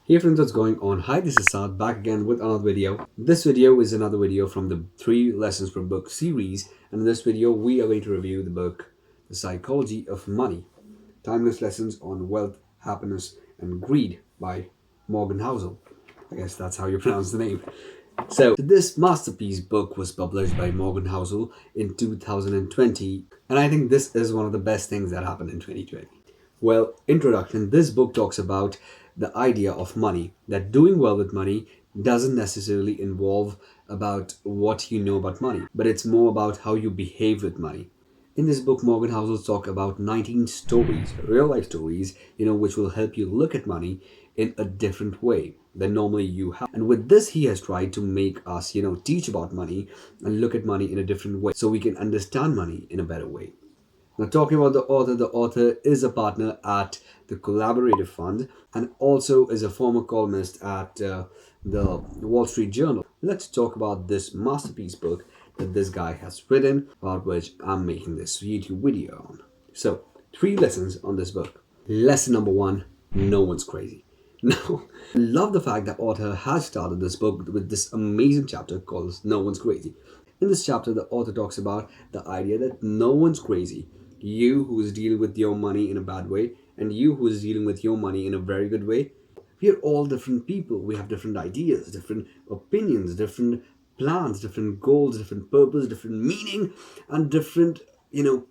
Hey friends, what's going on? Hi, this is Saad back again with another video. This video is another video from the 3 Lessons per Book series, and in this video we are going to review the book The Psychology of Money: Timeless Lessons on Wealth, Happiness and Greed by Morgan Housel. I guess that's how you pronounce the name. So, this masterpiece book was published by Morgan Housel in 2020, and I think this is one of the best things that happened in 2020. Well, introduction. This book talks about the idea of money, that doing well with money doesn't necessarily involve about what you know about money, but it's more about how you behave with money. In this book, Morgan Housel talk about 19 stories, real life stories, which will help you look at money in a different way than normally you have. And with this, he has tried to make us, teach about money and look at money in a different way so we can understand money in a better way. Now, talking about the author is a partner at the Collaborative Fund and also is a former columnist at the Wall Street Journal. Let's talk about this masterpiece book that this guy has written, about which I'm making this YouTube video on. So, 3 lessons on this book. Lesson number 1: no one's crazy. Now, I love the fact that author has started this book with this amazing chapter called No One's Crazy. In this chapter, the author talks about the idea that no one's crazy. You who is dealing with your money in a bad way, and you who is dealing with your money in a very good way, we are all different people. We have different ideas, different opinions, different plans, different goals, different purpose, different meaning, and different,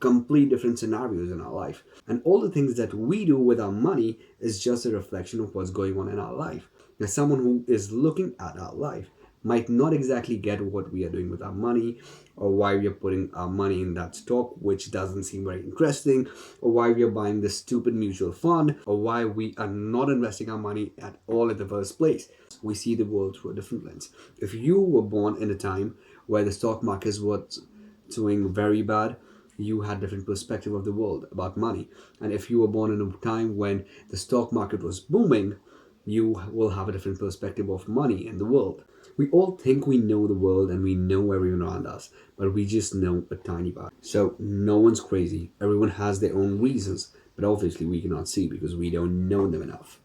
complete different scenarios in our life. And all the things that we do with our money is just a reflection of what's going on in our life. Now, someone who is looking at our life might not exactly get what we are doing with our money, or why we are putting our money in that stock which doesn't seem very interesting, or why we are buying this stupid mutual fund, or why we are not investing our money at all in the first place. We see the world through a different lens. If you were born in a time where the stock market was doing very bad, you had different perspective of the world about money. And if you were born in a time when the stock market was booming, you will have a different perspective of money and the world. We all think we know the world and we know everyone around us, but we just know a tiny part. So no one's crazy. Everyone has their own reasons, but obviously we cannot see because we don't know them enough.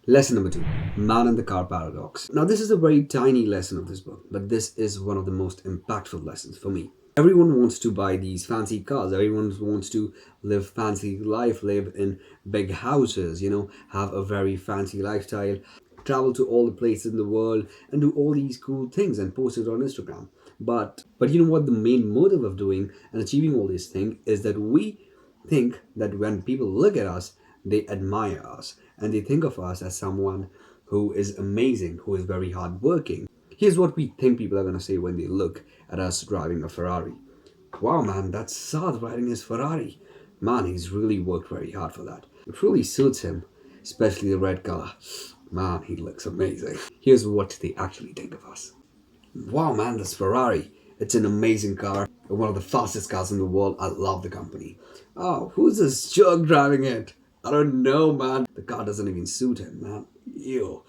Lesson number 2: Man in the Car Paradox. Now, this is a very tiny lesson of this book, but this is one of the most impactful lessons for me. Everyone wants to buy these fancy cars. Everyone wants to live fancy life, live in big houses, have a very fancy lifestyle, travel to all the places in the world and do all these cool things and post it on Instagram. But you know what the main motive of doing and achieving all these things is that we think that when people look at us, they admire us and they think of us as someone who is amazing, who is very hardworking. Here's what we think people are going to say when they look at us driving a Ferrari. Wow, man, that's Saad riding his Ferrari. Man, he's really worked very hard for that. It really suits him, especially the red color. Man, he looks amazing. Here's what they actually think of us. Wow, man, this Ferrari. It's an amazing car. One of the fastest cars in the world. I love the company. Oh, who's this jerk driving it? I don't know, man. The car doesn't even suit him, man. Ew.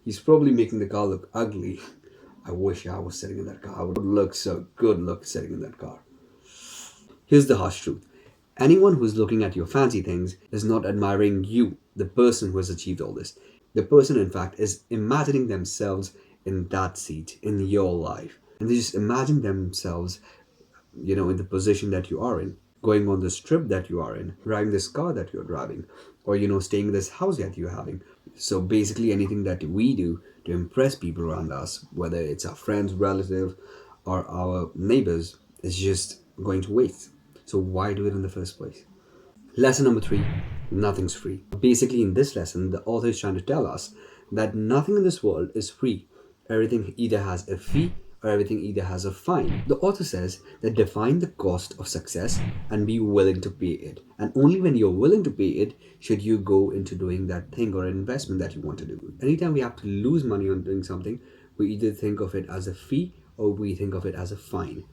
He's probably making the car look ugly. I wish I was sitting in that car. I would look so good sitting in that car. Here's the harsh truth. Anyone who's looking at your fancy things is not admiring you, the person who has achieved all this. The person, in fact, is imagining themselves in that seat in your life. And they just imagine themselves, in the position that you are in, going on this trip that you are in, driving this car that you're driving, or, staying in this house that you're having. So basically, anything that we do to impress people around us, whether it's our friends, relatives, or our neighbors, is just going to waste. So why do it in the first place? Lesson number 3: nothing's free. Basically, in this lesson, the author is trying to tell us that nothing in this world is free. Everything either has a fee or everything either has a fine. The author says that define the cost of success and be willing to pay it. And only when you're willing to pay it should you go into doing that thing or investment that you want to do. Anytime we have to lose money on doing something, we either think of it as a fee or we think of it as a fine.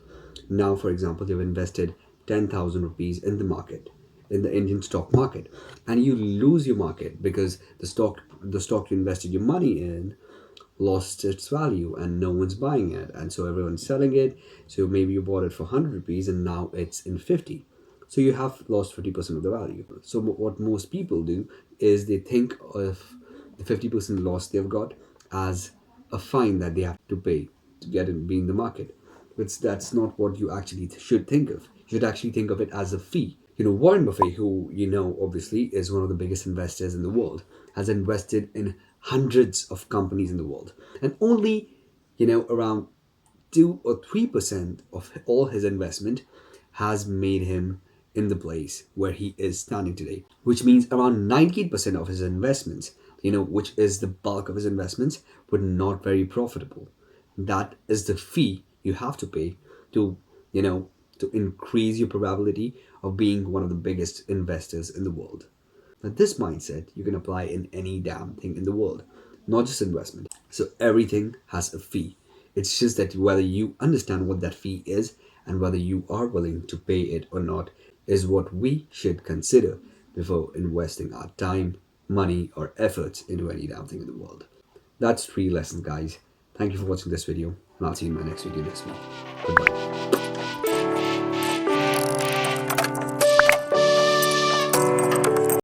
Now, for example, you've invested 10,000 rupees in the market, in the Indian stock market, and you lose your market because the stock you invested your money in lost its value and no one's buying it, and so everyone's selling it. So maybe you bought it for 100 rupees and now it's in 50, so you have lost 50% of the value. So what most people do is they think of the 50% loss they've got as a fine that they have to pay to get in, be in the market. But that's not what you actually should think of. You should actually think of it as a fee. Warren Buffett, who obviously is one of the biggest investors in the world, has invested in hundreds of companies in the world, and only around 2 or 3% of all his investment has made him in the place where he is standing today, which means around 98% of his investments, which is the bulk of his investments, were not very profitable. That is the fee you have to pay to, to increase your probability of being one of the biggest investors in the world. Now, this mindset you can apply in any damn thing in the world, not just investment. So everything has a fee. It's just that whether you understand what that fee is and whether you are willing to pay it or not is what we should consider before investing our time, money, or efforts into any damn thing in the world. That's 3 lessons, guys. Thank you for watching this video, and I'll see you in my next video next week. Goodbye.